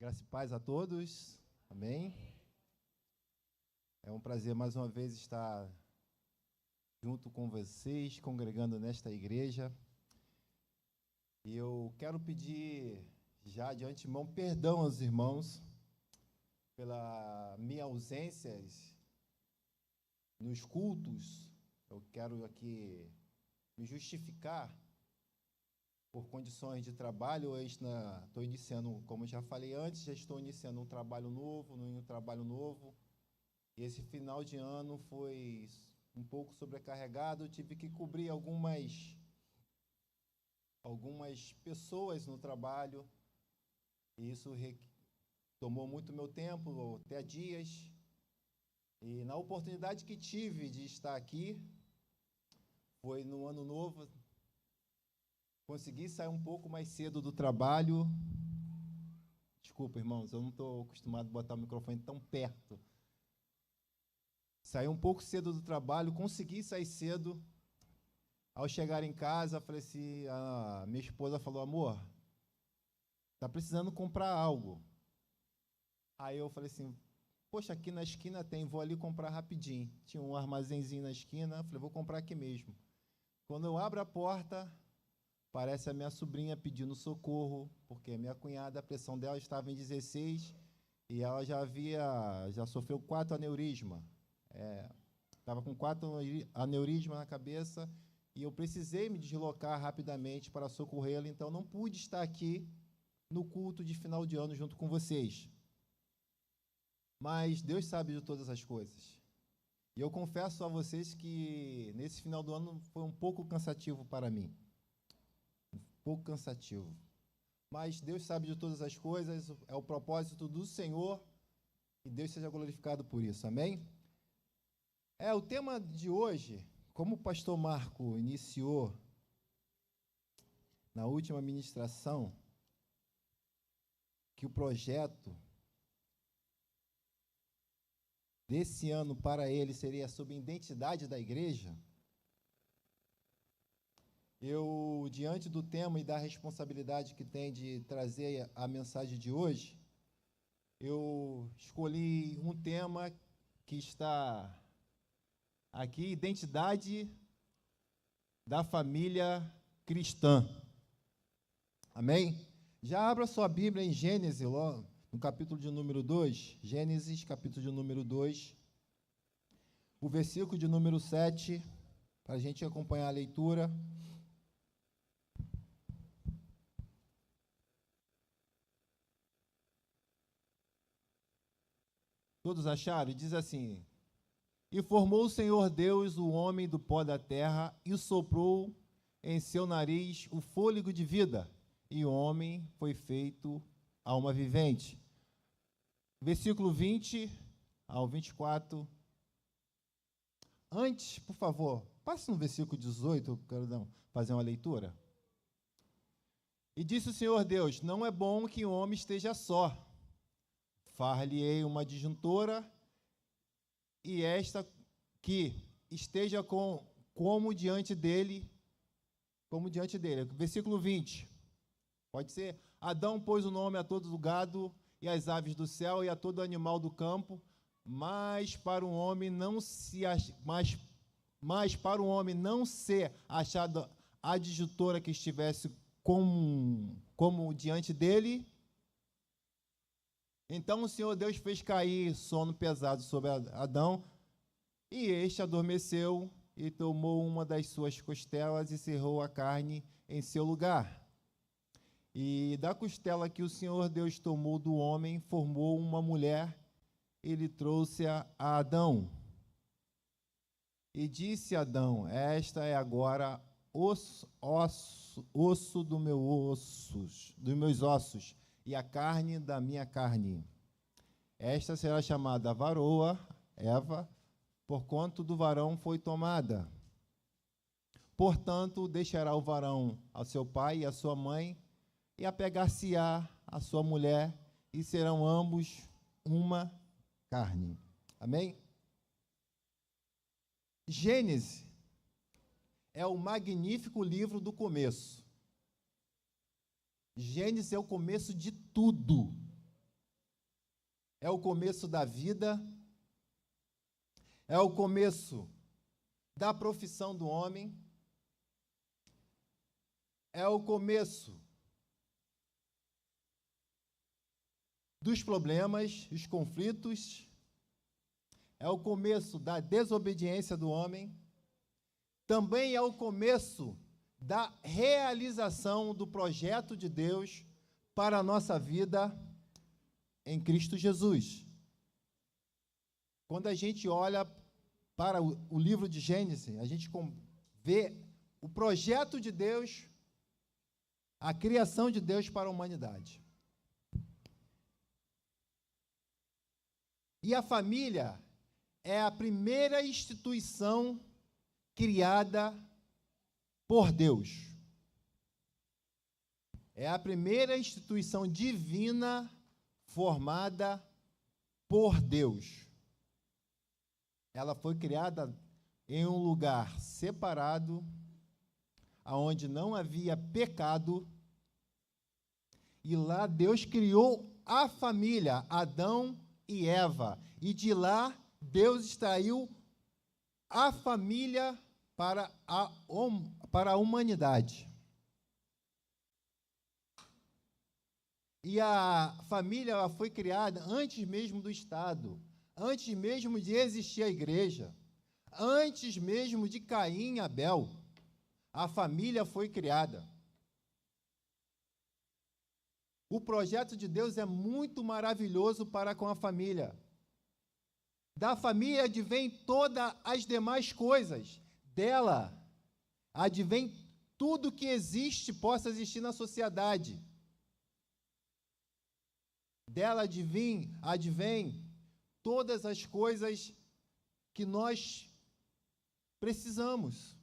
Graça e paz a todos. Amém. É um prazer mais uma vez estar junto com vocês, congregando nesta igreja. E eu quero pedir já de antemão perdão aos irmãos pela minha ausência nos cultos. Eu quero aqui me justificar por condições de trabalho. Eu estou iniciando, como já falei antes, já estou iniciando um trabalho novo, E esse final de ano foi um pouco sobrecarregado. Eu tive que cobrir algumas pessoas no trabalho. E isso tomou muito meu tempo, até dias. E na oportunidade que tive de estar aqui, foi no ano novo. Consegui sair um pouco mais cedo do trabalho. Desculpa, irmãos, eu não estou acostumado a botar o microfone tão perto. Saí um pouco cedo do trabalho, consegui sair cedo. Ao chegar em casa, falei assim, a minha esposa falou, amor, tá precisando comprar algo. Aí eu falei assim, poxa, aqui na esquina tem, vou ali comprar rapidinho. Tinha um armazenzinho na esquina, falei, vou comprar aqui mesmo. Quando eu abro a porta, parece a minha sobrinha pedindo socorro, porque a minha cunhada, a pressão dela estava em 16 e ela já sofreu 4 aneurismas. Estava com 4 aneurismas na cabeça e eu precisei me deslocar rapidamente para socorrê-la, então não pude estar aqui no culto de final de ano junto com vocês. Mas Deus sabe de todas as coisas. E eu confesso a vocês que nesse final do ano foi um pouco cansativo para mim. Pouco cansativo. Mas Deus sabe de todas as coisas, é o propósito do Senhor, e Deus seja glorificado por isso, amém? O tema de hoje, como o pastor Marco iniciou na última ministração, que o projeto desse ano para ele seria sobre a identidade da igreja. Eu, diante do tema e da responsabilidade que tem de trazer a mensagem de hoje, eu escolhi um tema que está aqui, identidade da família cristã. Amém? Já abra sua Bíblia em Gênesis, no capítulo de número 2, Gênesis, capítulo de número 2, o versículo de número 7, para a gente acompanhar a leitura. Todos acharam? Diz assim: E formou o Senhor Deus o homem do pó da terra e soprou em seu nariz o fôlego de vida, e o homem foi feito alma vivente. Versículo 20 ao 24. Antes, por favor, passe no versículo 18, eu quero fazer uma leitura. E disse o Senhor Deus: Não é bom que o homem esteja só. Far-lhe-ei uma adjuntora, e esta que esteja como diante dele. Versículo 20. Pode ser: Adão pôs o nome a todo o gado e às aves do céu e a todo animal do campo, mas para o homem não ser achada adjuntora que estivesse como diante dele. Então o Senhor Deus fez cair sono pesado sobre Adão, e este adormeceu e tomou uma das suas costelas e cerrou a carne em seu lugar. E da costela que o Senhor Deus tomou do homem, formou uma mulher, ele trouxe-a a Adão. E disse Adão: Esta é agora osso dos meus ossos, e a carne da minha carne. Esta será chamada varoa, Eva, porquanto do varão foi tomada. Portanto, deixará o varão ao seu pai e à sua mãe, e apegar-se-á à sua mulher, e serão ambos uma carne. Amém? Gênesis é o magnífico livro do começo. Gênesis é o começo de tudo. é o começo da vida, é o começo da profissão do homem, é o começo dos problemas, os conflitos, é o começo da desobediência do homem, também é o começo da realização do projeto de Deus para a nossa vida em Cristo Jesus. Quando a gente olha para o livro de Gênesis, a gente vê o projeto de Deus, a criação de Deus para a humanidade. E a família é a primeira instituição criada por Deus. É a primeira instituição divina formada por Deus. Ela foi criada em um lugar separado, onde não havia pecado, e lá Deus criou a família, Adão e Eva, e de lá Deus extraiu a família para a humanidade. E a família ela foi criada antes mesmo do Estado, antes mesmo de existir a igreja, antes mesmo de Caim e Abel. A família foi criada. O projeto de Deus é muito maravilhoso para com a família. Da família advém todas as demais coisas. Dela advém tudo que existe, possa existir na sociedade. Dela advém todas as coisas que nós precisamos.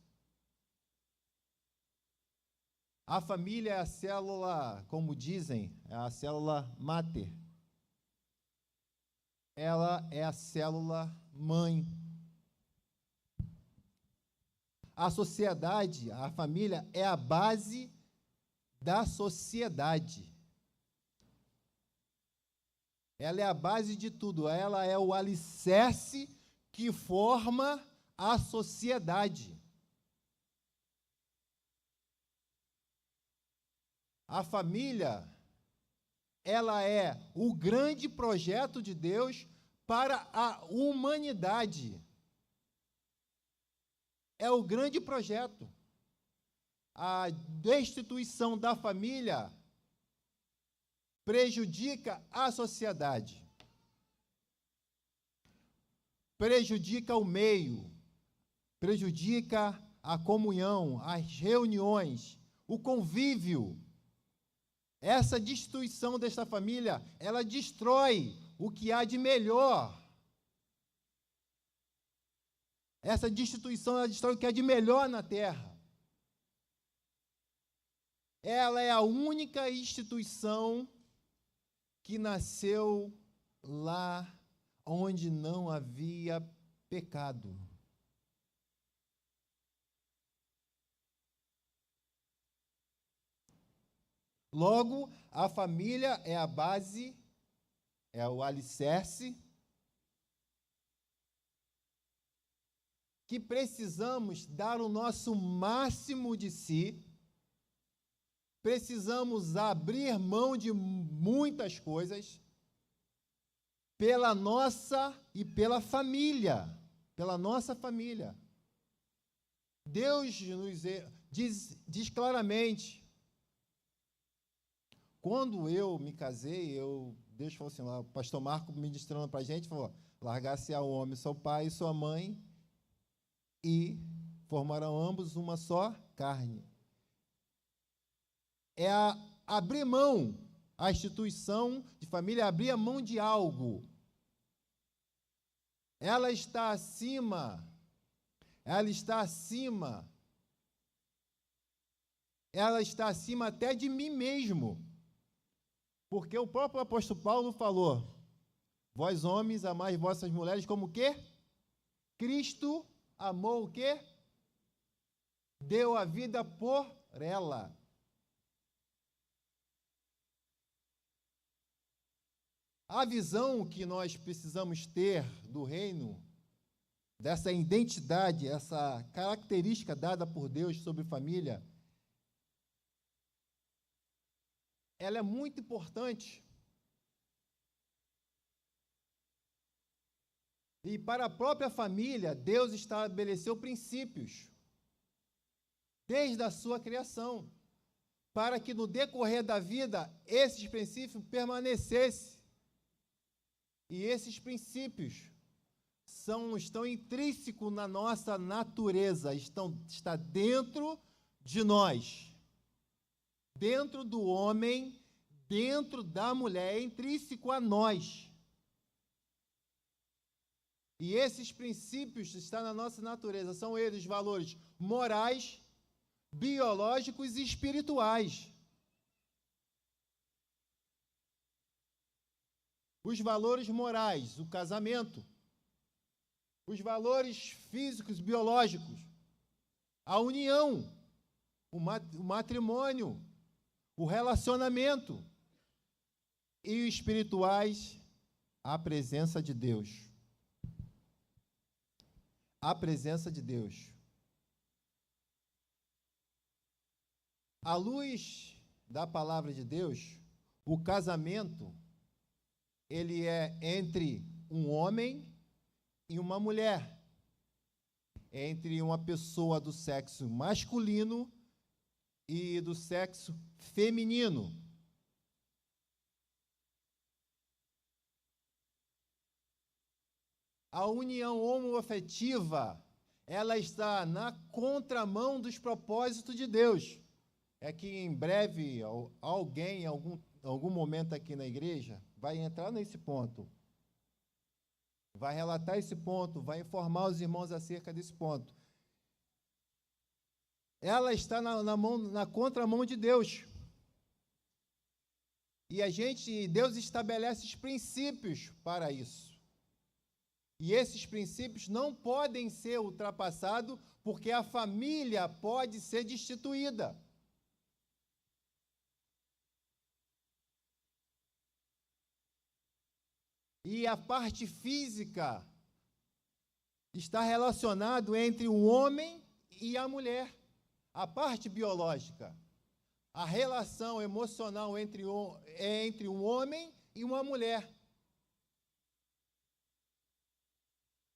A família é a célula, como dizem, é a célula máter. Ela é a célula mãe. A sociedade, a família, é a base da sociedade. Ela é a base de tudo, ela é o alicerce que forma a sociedade. A família, ela é o grande projeto de Deus para a humanidade. É o grande projeto. A destituição da família prejudica a sociedade, prejudica o meio, prejudica a comunhão, as reuniões, o convívio. Essa destruição desta família, ela destrói o que há de melhor. Essa destituição, ela destrói o que há de melhor na terra. Ela é a única instituição que nasceu lá onde não havia pecado. Logo, a família é a base, é o alicerce que precisamos dar o nosso máximo de si, precisamos abrir mão de muitas coisas pela nossa e pela família, pela nossa família. Deus nos diz claramente, quando eu me casei, Deus falou assim, lá, o pastor Marco ministrando para a gente, falou, largar-se ao homem seu pai e sua mãe, e formarão ambos uma só carne. É abrir mão, a instituição de família, abrir a mão de algo. Ela está acima até de mim mesmo. Porque o próprio apóstolo Paulo falou, vós homens amais vossas mulheres como o quê? Cristo amou o quê? Deu a vida por ela. A visão que nós precisamos ter do reino, dessa identidade, essa característica dada por Deus sobre família, ela é muito importante. E para a própria família, Deus estabeleceu princípios, desde a sua criação, para que no decorrer da vida, esses princípios permanecessem. E esses princípios estão intrínsecos na nossa natureza, está dentro de nós, dentro do homem, dentro da mulher, é intrínseco a nós. E esses princípios estão na nossa natureza, são eles valores morais, biológicos e espirituais. Os valores morais, o casamento, os valores físicos, biológicos, a união, o matrimônio, o relacionamento, e os espirituais, a presença de Deus. A presença de Deus. À luz da palavra de Deus, o casamento, ele é entre um homem e uma mulher, entre uma pessoa do sexo masculino e do sexo feminino. A união homoafetiva, ela está na contramão dos propósitos de Deus. É que em breve alguém, em algum momento aqui na igreja, vai entrar nesse ponto. Vai relatar esse ponto, vai informar os irmãos acerca desse ponto. Ela está na contramão de Deus. E Deus estabelece os princípios para isso. E esses princípios não podem ser ultrapassados, porque a família pode ser destituída. E a parte física está relacionado entre o homem e a mulher. A parte biológica, a relação emocional entre um homem e uma mulher.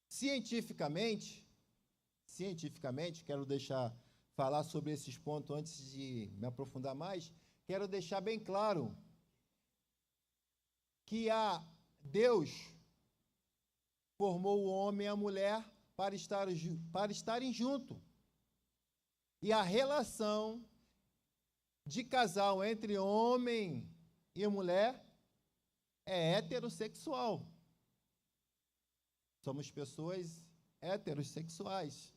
Cientificamente, quero falar sobre esses pontos antes de me aprofundar mais, quero deixar bem claro que Deus formou o homem e a mulher para estarem juntos. E a relação de casal entre homem e mulher é heterossexual. Somos pessoas heterossexuais.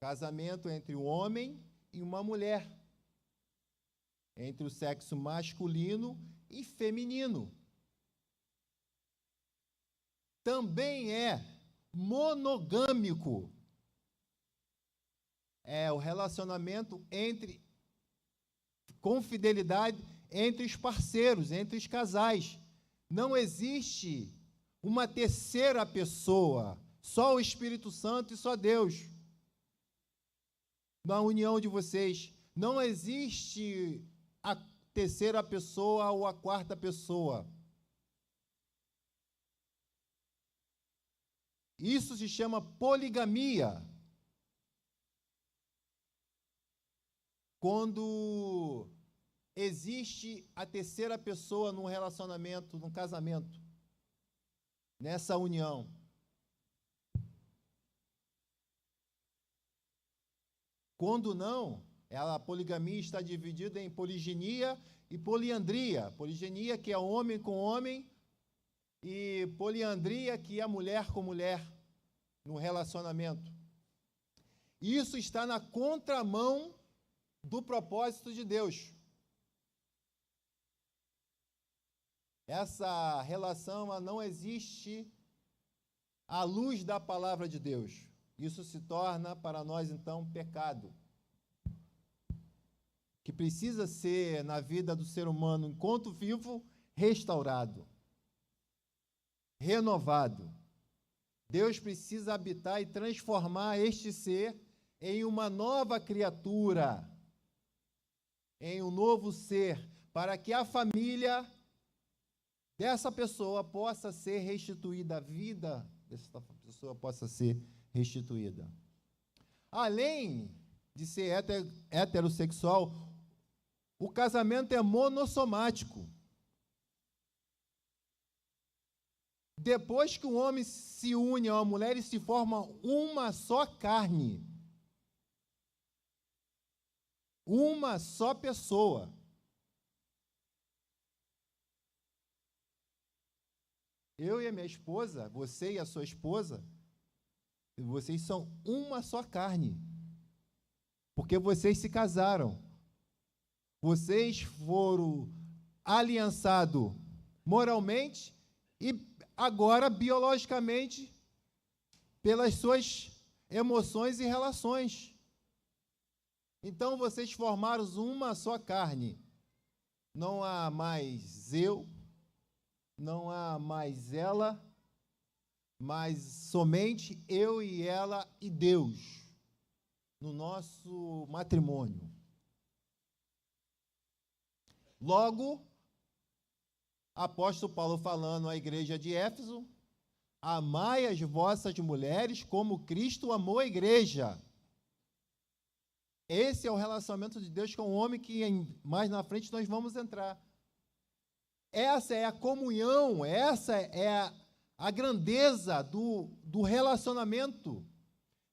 Casamento entre um homem e uma mulher, entre o sexo masculino e feminino. Também é monogâmico. É o relacionamento com fidelidade entre os parceiros, entre os casais. Não existe uma terceira pessoa, só o Espírito Santo e só Deus. Na união de vocês, não existe a terceira pessoa ou a quarta pessoa. Isso se chama poligamia. Quando existe a terceira pessoa num relacionamento, num casamento, nessa união. Quando não, a poligamia está dividida em poliginia e poliandria. Poliginia, que é homem com homem, e poliandria, que é mulher com mulher, no relacionamento. Isso está na contramão do propósito de Deus. Essa relação ela não existe à luz da palavra de Deus. Isso se torna para nós, então, pecado. que precisa ser na vida do ser humano, enquanto vivo, restaurado, renovado. Deus precisa habitar e transformar este ser em uma nova criatura, em um novo ser, para que a família dessa pessoa possa ser restituída, a vida dessa pessoa possa ser restituída. Além de ser heterossexual, o casamento é monossomático. Depois que o homem se une a uma mulher, eles se formam uma só carne. Uma só pessoa. Eu e a minha esposa, você e a sua esposa, vocês são uma só carne. Porque vocês se casaram. Vocês foram aliançados moralmente e agora biologicamente pelas suas emoções e relações. Então vocês formaram uma só carne. Não há mais eu, não há mais ela, mas somente eu e ela e Deus no nosso matrimônio. Logo, apóstolo Paulo falando à igreja de Éfeso: amai as vossas mulheres como Cristo amou a igreja. Esse é o relacionamento de Deus com o homem que mais na frente nós vamos entrar. Essa é a comunhão, essa é a grandeza do relacionamento,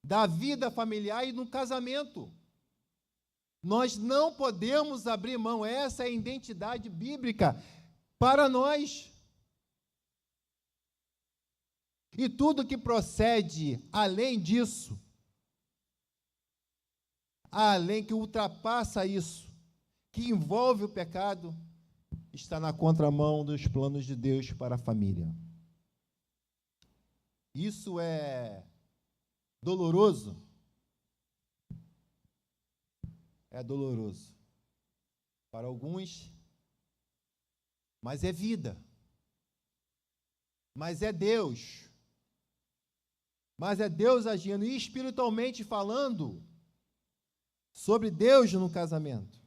da vida familiar e no casamento. Nós não podemos abrir mão, essa é a identidade bíblica para nós. E tudo que procede além disso, além que ultrapassa isso, que envolve o pecado, está na contramão dos planos de Deus para a família. Isso é doloroso? É doloroso para alguns, mas é vida, mas é Deus, agindo, e espiritualmente falando, sobre Deus no casamento.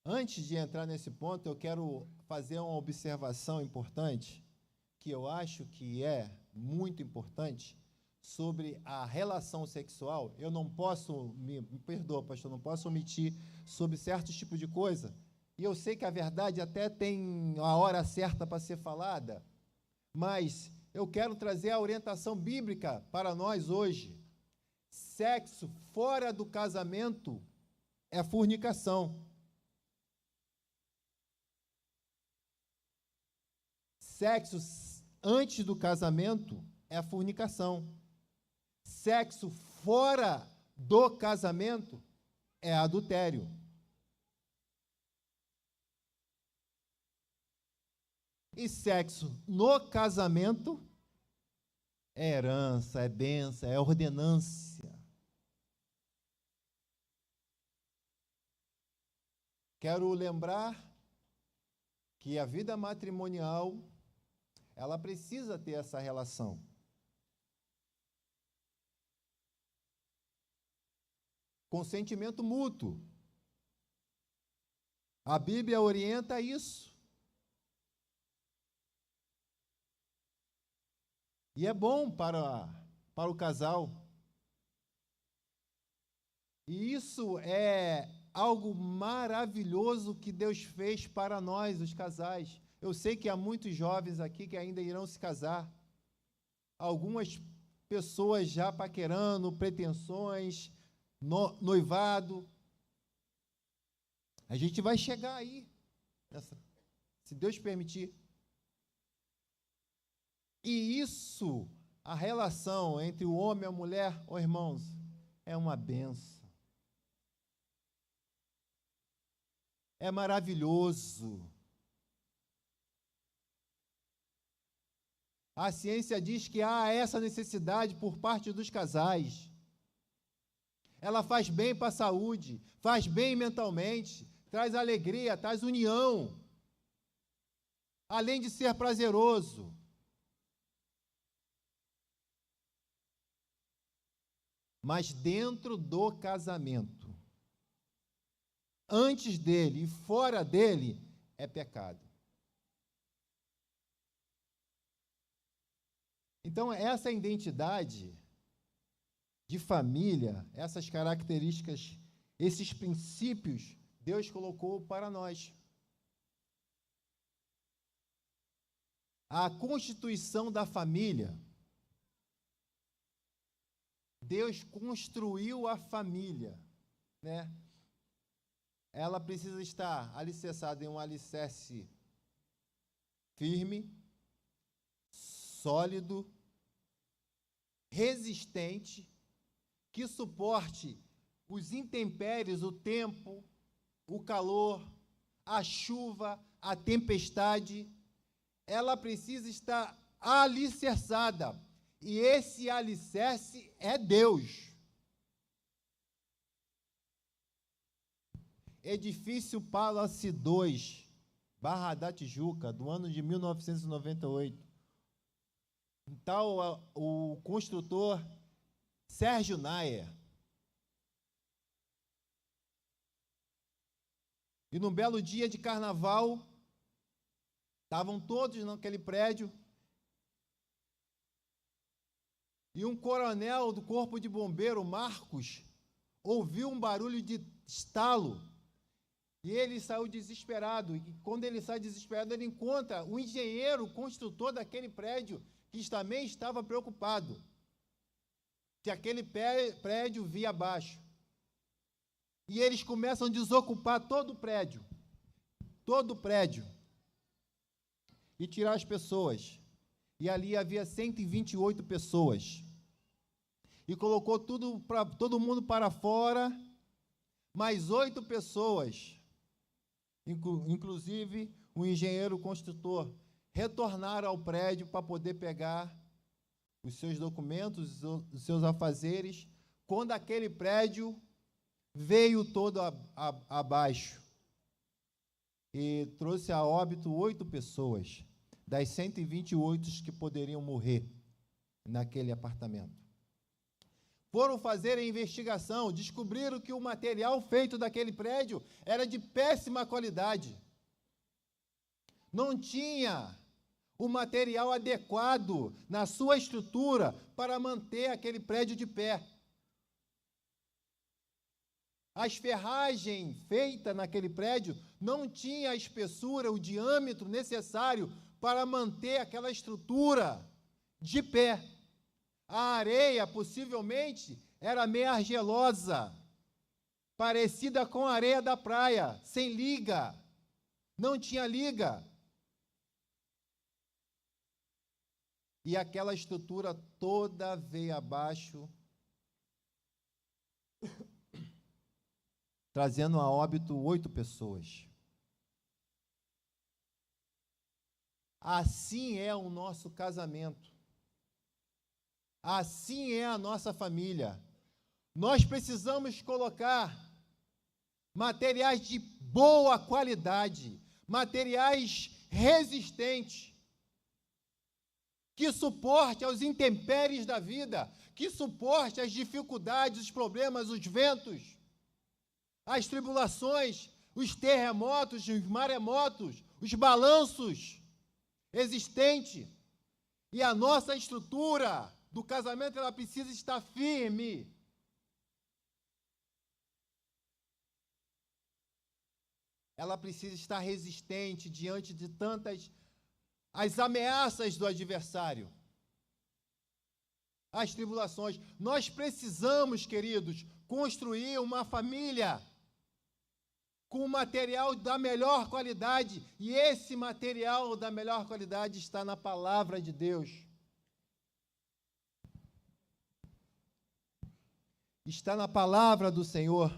Antes de entrar nesse ponto, eu quero fazer uma observação importante, que eu acho que é muito importante, sobre a relação sexual. Eu não posso, me perdoa, pastor, não posso omitir sobre certos tipos de coisa. E eu sei que a verdade até tem a hora certa para ser falada, mas eu quero trazer a orientação bíblica para nós hoje. Sexo fora do casamento é fornicação. Sexo antes do casamento é fornicação. Sexo fora do casamento é adultério. E sexo no casamento é herança, é bênção, é ordenância. Quero lembrar que a vida matrimonial, ela precisa ter essa relação. Consentimento mútuo. A Bíblia orienta isso. E é bom para o casal. E isso é algo maravilhoso que Deus fez para nós, os casais. Eu sei que há muitos jovens aqui que ainda irão se casar. Algumas pessoas já paquerando, pretensões, noivado. A gente vai chegar aí, se Deus permitir. E isso, a relação entre o homem e a mulher, irmãos, é uma bênção. É maravilhoso. A ciência diz que há essa necessidade por parte dos casais. Ela faz bem para a saúde, faz bem mentalmente, traz alegria, traz união, além de ser prazeroso. Mas dentro do casamento, antes dele e fora dele, é pecado. Então, essa identidade de família, essas características, esses princípios, Deus colocou para nós. A constituição da família, Deus construiu a família, né? Ela precisa estar alicerçada em um alicerce firme, sólido, resistente, que suporte os intempéries, o tempo, o calor, a chuva, a tempestade. Ela precisa estar alicerçada, e esse alicerce é Deus. Edifício Palace 2, Barra da Tijuca, do ano de 1998. Então, o construtor Sérgio Nayer. E num belo dia de carnaval, estavam todos naquele prédio, e um coronel do Corpo de Bombeiro, Marcos, ouviu um barulho de estalo, e ele saiu desesperado. E quando ele sai desesperado, ele encontra o engenheiro, o construtor daquele prédio, que também estava preocupado, que aquele prédio via abaixo. E eles começam a desocupar todo o prédio, e tirar as pessoas. E ali havia 128 pessoas. E colocou todo mundo para fora, mais 8 pessoas, inclusive o engenheiro construtor, retornaram ao prédio para poder pegar os seus documentos, os seus afazeres, quando aquele prédio veio todo abaixo e trouxe a óbito 8 pessoas, das 128 que poderiam morrer naquele apartamento. Foram fazer a investigação, descobriram que o material feito daquele prédio era de péssima qualidade. Não tinha o material adequado na sua estrutura para manter aquele prédio de pé. As ferragens feitas naquele prédio não tinha a espessura, o diâmetro necessário para manter aquela estrutura de pé. A areia, possivelmente, era meio argilosa, parecida com a areia da praia, sem liga. Não tinha liga. E aquela estrutura toda veio abaixo, trazendo a óbito 8 pessoas. Assim é o nosso casamento. Assim é a nossa família. Nós precisamos colocar materiais de boa qualidade, materiais resistentes, que suporte aos intempéries da vida, que suporte as dificuldades, os problemas, os ventos, as tribulações, os terremotos, os maremotos, os balanços existentes. E a nossa estrutura do casamento, ela precisa estar firme. Ela precisa estar resistente diante de tantas as ameaças do adversário, as tribulações. Nós precisamos, queridos, construir uma família com material da melhor qualidade, e esse material da melhor qualidade está na palavra de Deus. Está na palavra do Senhor.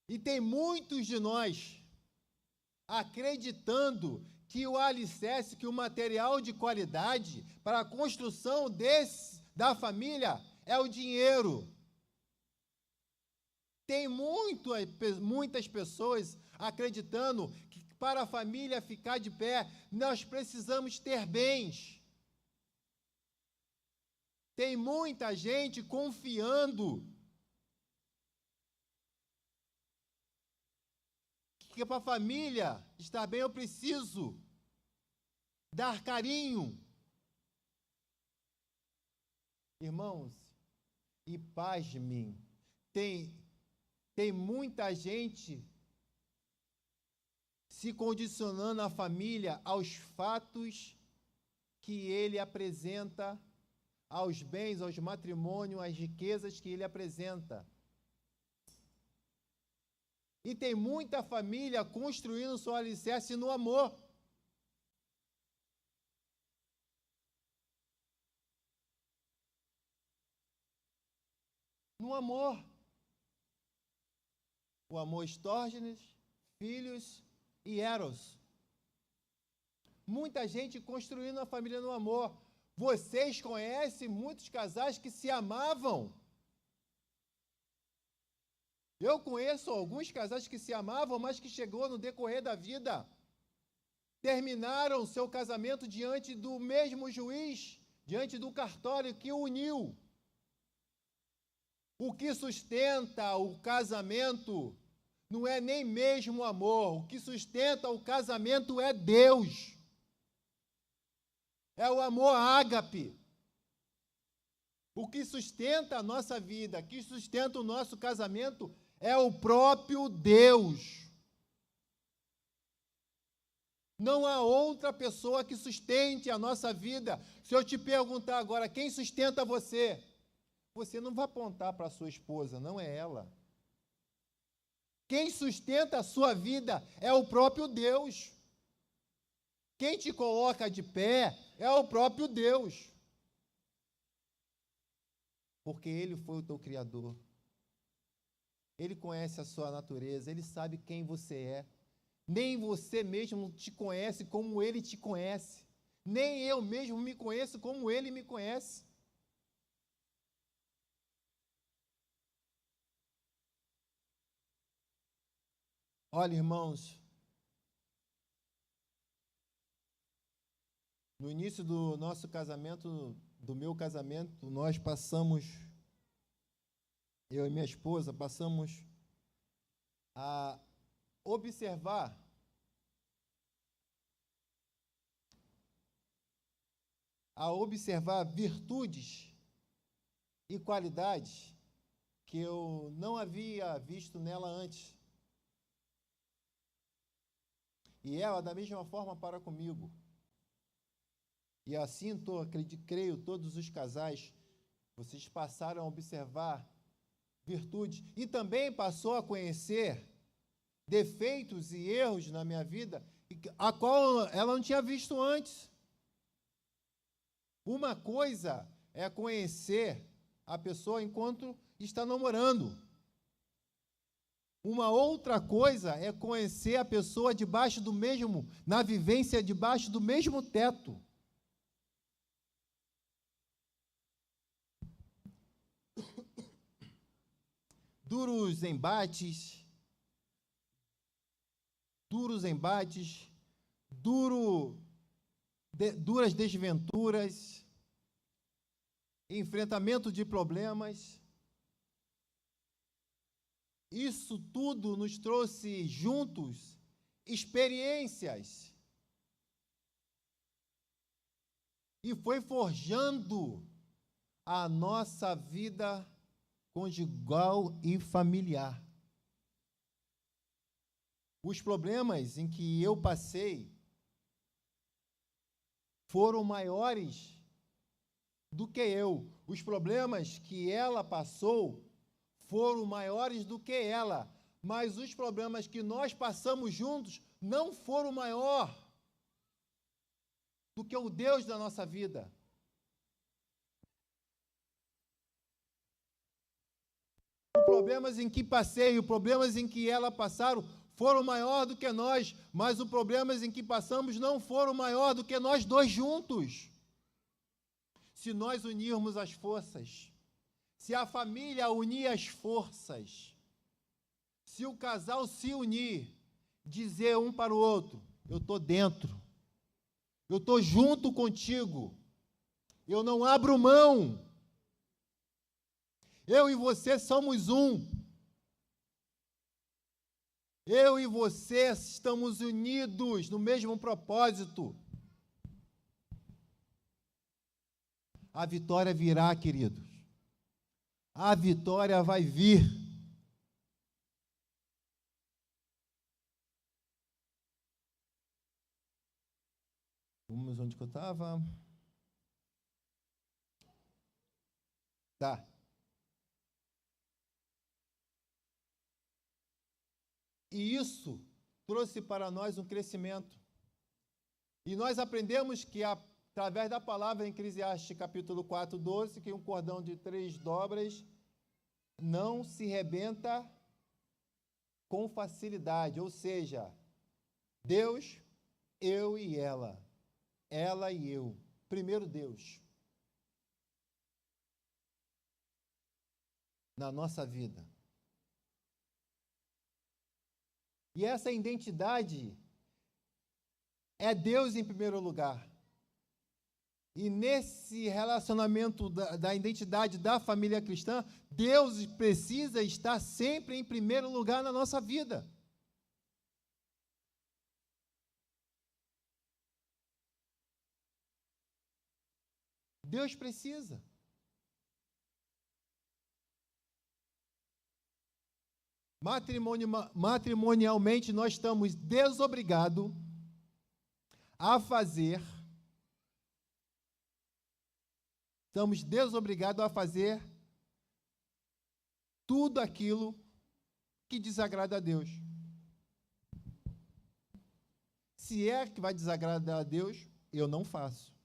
E tem muitos de nós acreditando que o alicerce, que o material de qualidade para a construção da família é o dinheiro. Tem muitas pessoas acreditando que para a família ficar de pé, nós precisamos ter bens. Tem muita gente confiando que para a família estar bem eu preciso dar carinho. Irmãos, e pasmem, tem muita gente se condicionando a família aos fatos que ele apresenta, aos bens, aos matrimônios, às riquezas que ele apresenta. E tem muita família construindo seu alicerce no amor. No amor. O amor estógenes, filhos e eros. Muita gente construindo a família no amor. Vocês conhecem muitos casais que se amavam. Eu conheço alguns casais que se amavam, mas que chegou no decorrer da vida, terminaram seu casamento diante do mesmo juiz, diante do cartório que o uniu. O que sustenta o casamento não é nem mesmo o amor, o que sustenta o casamento é Deus. É o amor ágape. O que sustenta a nossa vida, que sustenta o nosso casamento é o próprio Deus. Não há outra pessoa que sustente a nossa vida. Se eu te perguntar agora, quem sustenta você? Você não vai apontar para a sua esposa, não é ela. Quem sustenta a sua vida é o próprio Deus. Quem te coloca de pé é o próprio Deus. Porque Ele foi o teu Criador. Ele conhece a sua natureza, Ele sabe quem você é. Nem você mesmo te conhece como Ele te conhece. Nem eu mesmo me conheço como Ele me conhece. Olha, irmãos, no início do nosso casamento, do meu casamento, nós passamos, eu e minha esposa, passamos a observar virtudes e qualidades que eu não havia visto nela antes. E ela, da mesma forma, para comigo. E assim, creio, todos os casais, vocês passaram a observar virtudes e também passou a conhecer defeitos e erros na minha vida, a qual ela não tinha visto antes. Uma coisa é conhecer a pessoa enquanto está namorando. Uma outra coisa é conhecer a pessoa debaixo do mesmo, na vivência debaixo do mesmo teto. Duros embates, duras desventuras, enfrentamento de problemas. Isso tudo nos trouxe juntos experiências e foi forjando a nossa vida conjugal e familiar. Os problemas em que eu passei foram maiores do que eu. Os problemas que ela passou foram maiores do que ela. Mas os problemas que nós passamos juntos não foram maior do que o Deus da nossa vida. Os problemas em que passei, os problemas em que ela passaram, foram maior do que nós, mas os problemas em que passamos não foram maior do que nós dois juntos. Se nós unirmos as forças, se a família unir as forças, se o casal se unir, dizer um para o outro, eu estou dentro, eu estou junto contigo, eu não abro mão, eu e você somos um, eu e você estamos unidos no mesmo propósito. A vitória virá, queridos. A vitória vai vir. Vamos onde que eu estava? Tá. E isso trouxe para nós um crescimento. E nós aprendemos que, através da palavra em Eclesiastes, capítulo 4, 12, que um cordão de 3 dobras não se rebenta com facilidade. Ou seja, Deus, eu e ela e eu. Primeiro Deus. Na nossa vida. E essa identidade é Deus em primeiro lugar. E nesse relacionamento da identidade da família cristã, Deus precisa estar sempre em primeiro lugar na nossa vida. Deus precisa. Matrimonialmente, nós estamos desobrigados a fazer tudo aquilo que desagrada a Deus. Se é que vai desagradar a Deus, eu não faço.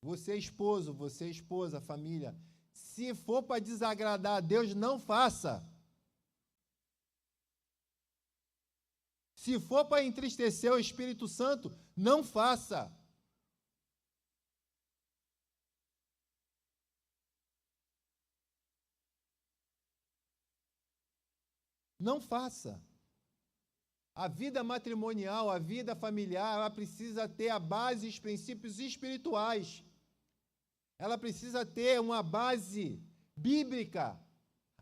Você esposo, você esposa, família, se for para desagradar a Deus, não faça. Se for para entristecer o Espírito Santo, não faça. Não faça. A vida matrimonial, a vida familiar, ela precisa ter a base e os princípios espirituais. Ela precisa ter uma base bíblica,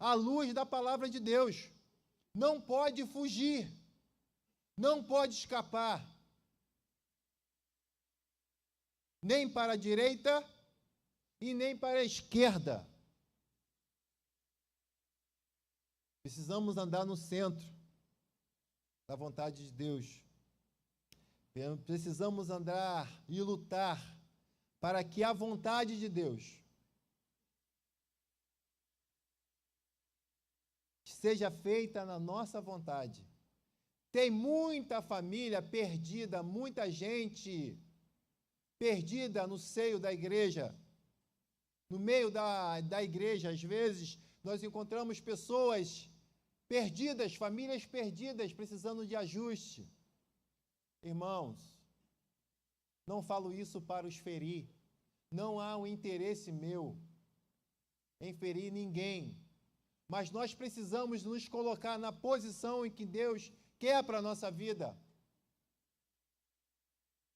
à luz da palavra de Deus. Não pode fugir, não pode escapar, nem para a direita e nem para a esquerda. Precisamos andar no centro da vontade de Deus. Precisamos andar e lutar para que a vontade de Deus seja feita na nossa vontade. Tem muita família perdida, muita gente perdida no seio da igreja. No meio da igreja, às vezes, nós encontramos pessoas perdidas, famílias perdidas, precisando de ajuste. Irmãos, não falo isso para os ferir. Não há um interesse meu em ferir ninguém. Mas nós precisamos nos colocar na posição em que Deus quer para a nossa vida.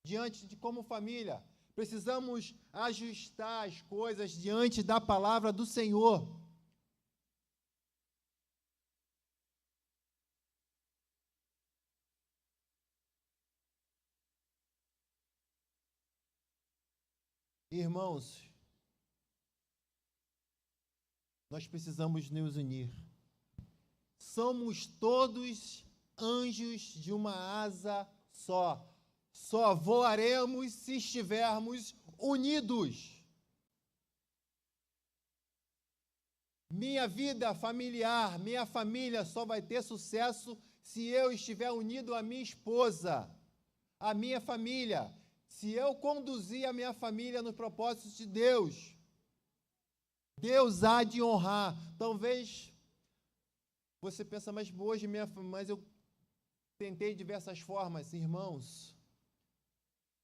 Diante de como família, precisamos ajustar as coisas diante da palavra do Senhor. Irmãos, nós precisamos nos unir. Somos todos anjos de uma asa só. Só voaremos se estivermos unidos. Minha vida familiar, minha família só vai ter sucesso se eu estiver unido à minha esposa, à minha família. Se eu conduzir a minha família no propósito de Deus. Deus há de honrar. Talvez você pensa, mas hoje, mas eu tentei de diversas formas, irmãos.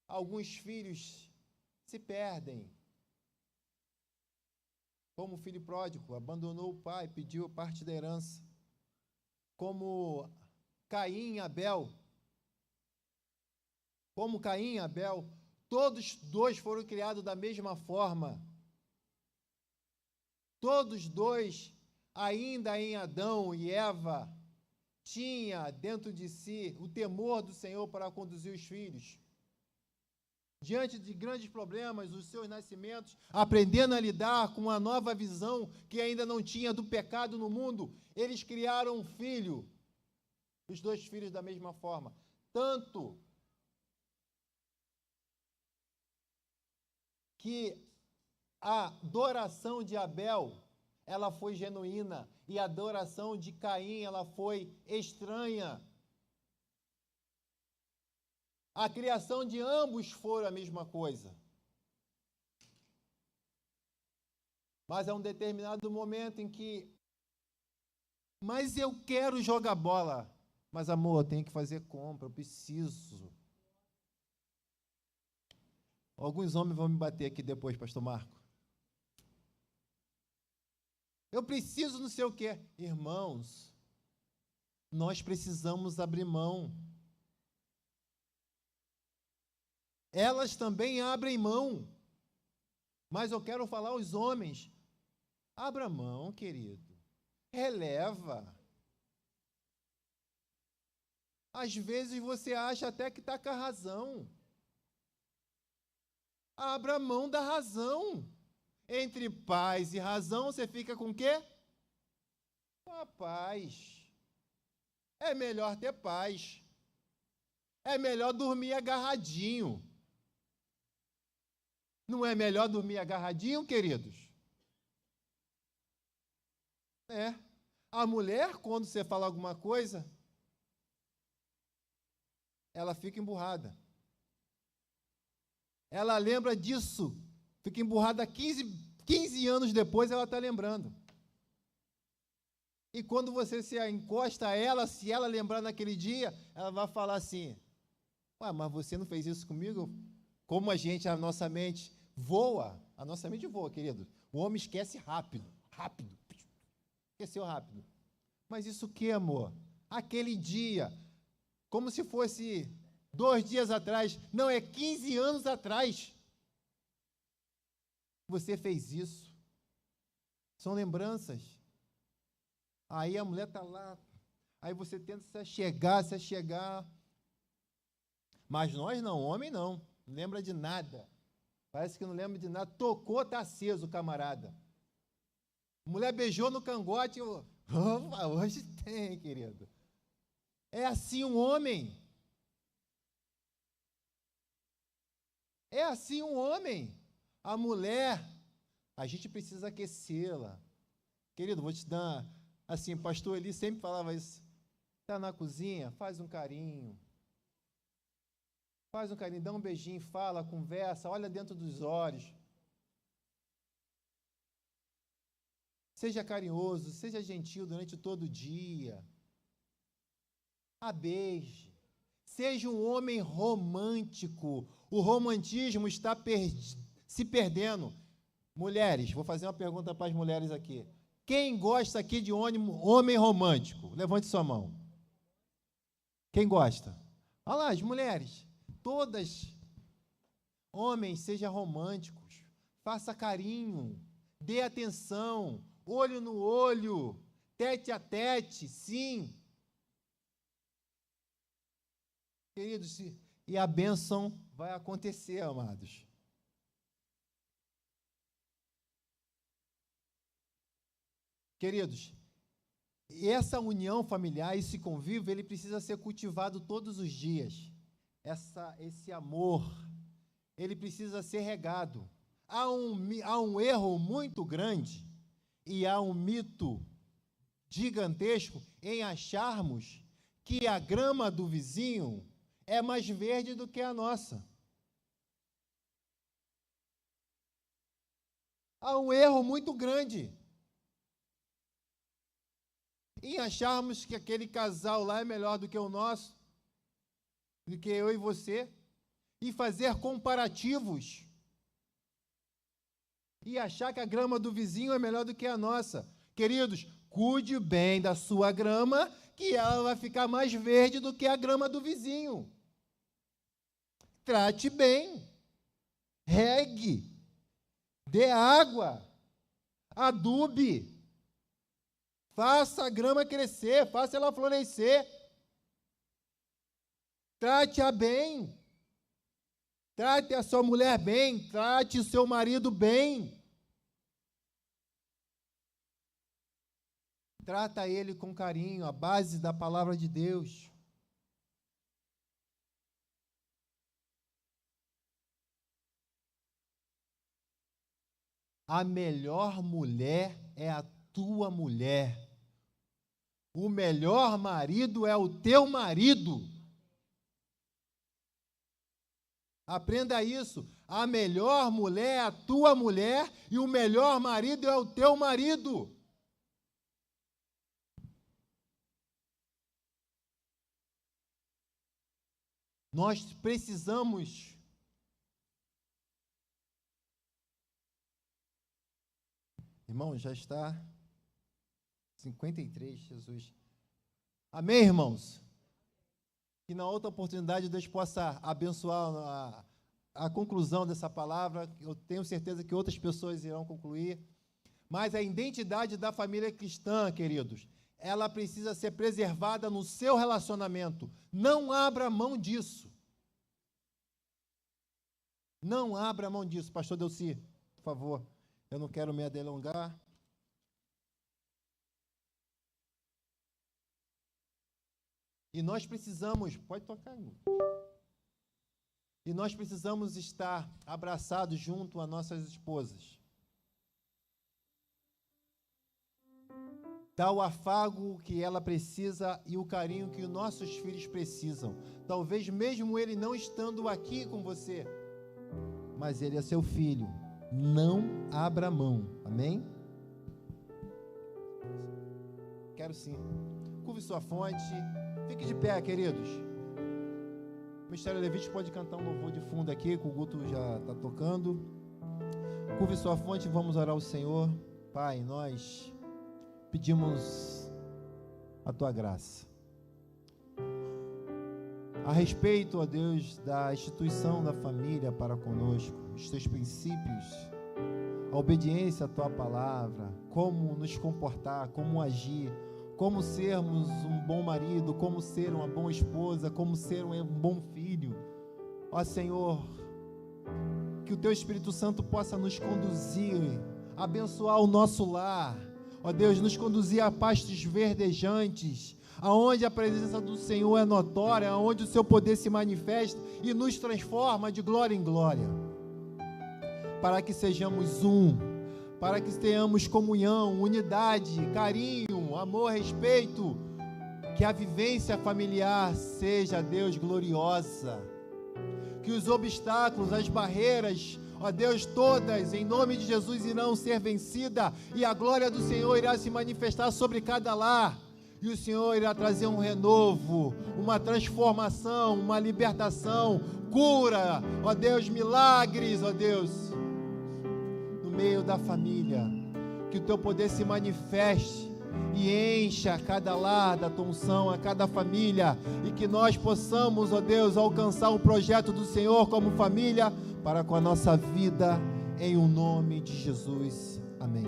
Alguns filhos se perdem. Como o filho pródigo, abandonou o pai, pediu parte da herança. Como Caim e Abel. Todos dois foram criados da mesma forma. Todos dois, ainda em Adão e Eva, tinha dentro de si o temor do Senhor para conduzir os filhos. Diante de grandes problemas, os seus nascimentos, aprendendo a lidar com uma nova visão que ainda não tinha do pecado no mundo, eles criaram um filho, os dois filhos da mesma forma. Tanto que a adoração de Abel, ela foi genuína, e a adoração de Caim, ela foi estranha. A criação de ambos foi a mesma coisa. Mas há um determinado momento em que, mas eu quero jogar bola. Mas, amor, eu tenho que fazer compra, eu preciso. Alguns homens vão me bater aqui depois, pastor Marco. Eu preciso não sei o quê. Irmãos, nós precisamos abrir mão. Elas também abrem mão. Mas eu quero falar aos homens. Abra mão, querido. Releva. Às vezes você acha até que está com a razão. Abra mão da razão. Entre paz e razão, você fica com o quê? Com a paz. É melhor ter paz. É melhor dormir agarradinho. Não é melhor dormir agarradinho, queridos? É. A mulher, quando você fala alguma coisa, ela fica emburrada. Ela lembra disso. Fica emburrada 15 anos depois, ela está lembrando. E quando você se encosta a ela, se ela lembrar naquele dia, ela vai falar assim, ué, mas você não fez isso comigo? Como a nossa mente voa, querido. O homem esquece rápido. Esqueceu rápido. Mas isso o que, amor? Aquele dia, como se fosse 2 dias atrás, não, é 15 anos atrás. Você fez isso. São lembranças. Aí a mulher está lá, aí você tenta se achegar. Mas nós não, homem não lembra de nada. Parece que não lembra de nada. Tocou, está aceso o camarada. Mulher beijou no cangote. Opa, hoje tem, querido. É assim um homem. É assim um homem. A mulher, a gente precisa aquecê-la. Querido, vou te dar, assim, pastor Eli sempre falava isso. Está na cozinha, faz um carinho. Faz um carinho, dá um beijinho, fala, conversa, olha dentro dos olhos. Seja carinhoso, seja gentil durante todo o dia. A beije. Seja um homem romântico. O romantismo está se perdendo. Mulheres, vou fazer uma pergunta para as mulheres aqui. Quem gosta aqui de homem romântico? Levante sua mão. Quem gosta? Olha lá, as mulheres. Todas. Homens, sejam românticos. Faça carinho. Dê atenção. Olho no olho. Tete a tete. Sim. Queridos, e a bênção vai acontecer, amados. Queridos, essa união familiar, esse convívio, ele precisa ser cultivado todos os dias. Esse amor, ele precisa ser regado. Há um erro muito grande e há um mito gigantesco em acharmos que a grama do vizinho é mais verde do que a nossa. Há um erro muito grande em acharmos que aquele casal lá é melhor do que o nosso, do que eu e você, e fazer comparativos, e achar que a grama do vizinho é melhor do que a nossa. Queridos, cuide bem da sua grama, que ela vai ficar mais verde do que a grama do vizinho. Trate bem, regue, dê água, adube, faça a grama crescer, faça ela florescer. Trate-a bem. Trate a sua mulher bem, trate o seu marido bem. Trata ele com carinho, a base da palavra de Deus. A melhor mulher é a tua mulher. O melhor marido é o teu marido. Aprenda isso. A melhor mulher é a tua mulher e o melhor marido é o teu marido. Nós precisamos irmão, já está 53, Jesus. Amém, irmãos? Que na outra oportunidade Deus possa abençoar a conclusão dessa palavra. Eu tenho certeza que outras pessoas irão concluir. Mas a identidade da família cristã, queridos, ela precisa ser preservada no seu relacionamento. Não abra mão disso. Não abra mão disso. Pastor Delci, por favor. Eu não quero me delongar. E nós precisamos, pode tocar, e nós precisamos estar abraçados junto às nossas esposas. Dar o afago que ela precisa e o carinho que os nossos filhos precisam. Talvez mesmo ele não estando aqui com você, mas ele é seu filho. Não abra mão. Amém? Quero sim. Curve sua fonte. Fique de pé, queridos. O Ministério Levítico pode cantar um louvor de fundo aqui, que o Guto já está tocando. Curve sua fonte e vamos orar ao Senhor. Pai, nós pedimos a Tua graça. A respeito, ó Deus, da instituição da família para conosco, os Teus princípios, a obediência à Tua palavra, como nos comportar, como agir, como sermos um bom marido, como ser uma boa esposa, como ser um bom filho. Ó Senhor, que o Teu Espírito Santo possa nos conduzir, abençoar o nosso lar. Ó Deus, nos conduzir a pastos verdejantes, aonde a presença do Senhor é notória, aonde o Seu poder se manifesta e nos transforma de glória em glória. Para que sejamos um, para que tenhamos comunhão, unidade, carinho, amor, respeito, que a vivência familiar seja, Deus, gloriosa, que os obstáculos, as barreiras, ó Deus, todas, em nome de Jesus, irão ser vencidas, e a glória do Senhor irá se manifestar sobre cada lar, e o Senhor irá trazer um renovo, uma transformação, uma libertação, cura, ó Deus, milagres, ó Deus, meio da família, que o Teu poder se manifeste e encha a cada lar da Tua unção, a cada família, e que nós possamos, ó Deus, alcançar o projeto do Senhor como família, para com a nossa vida, em o nome de Jesus. Amém.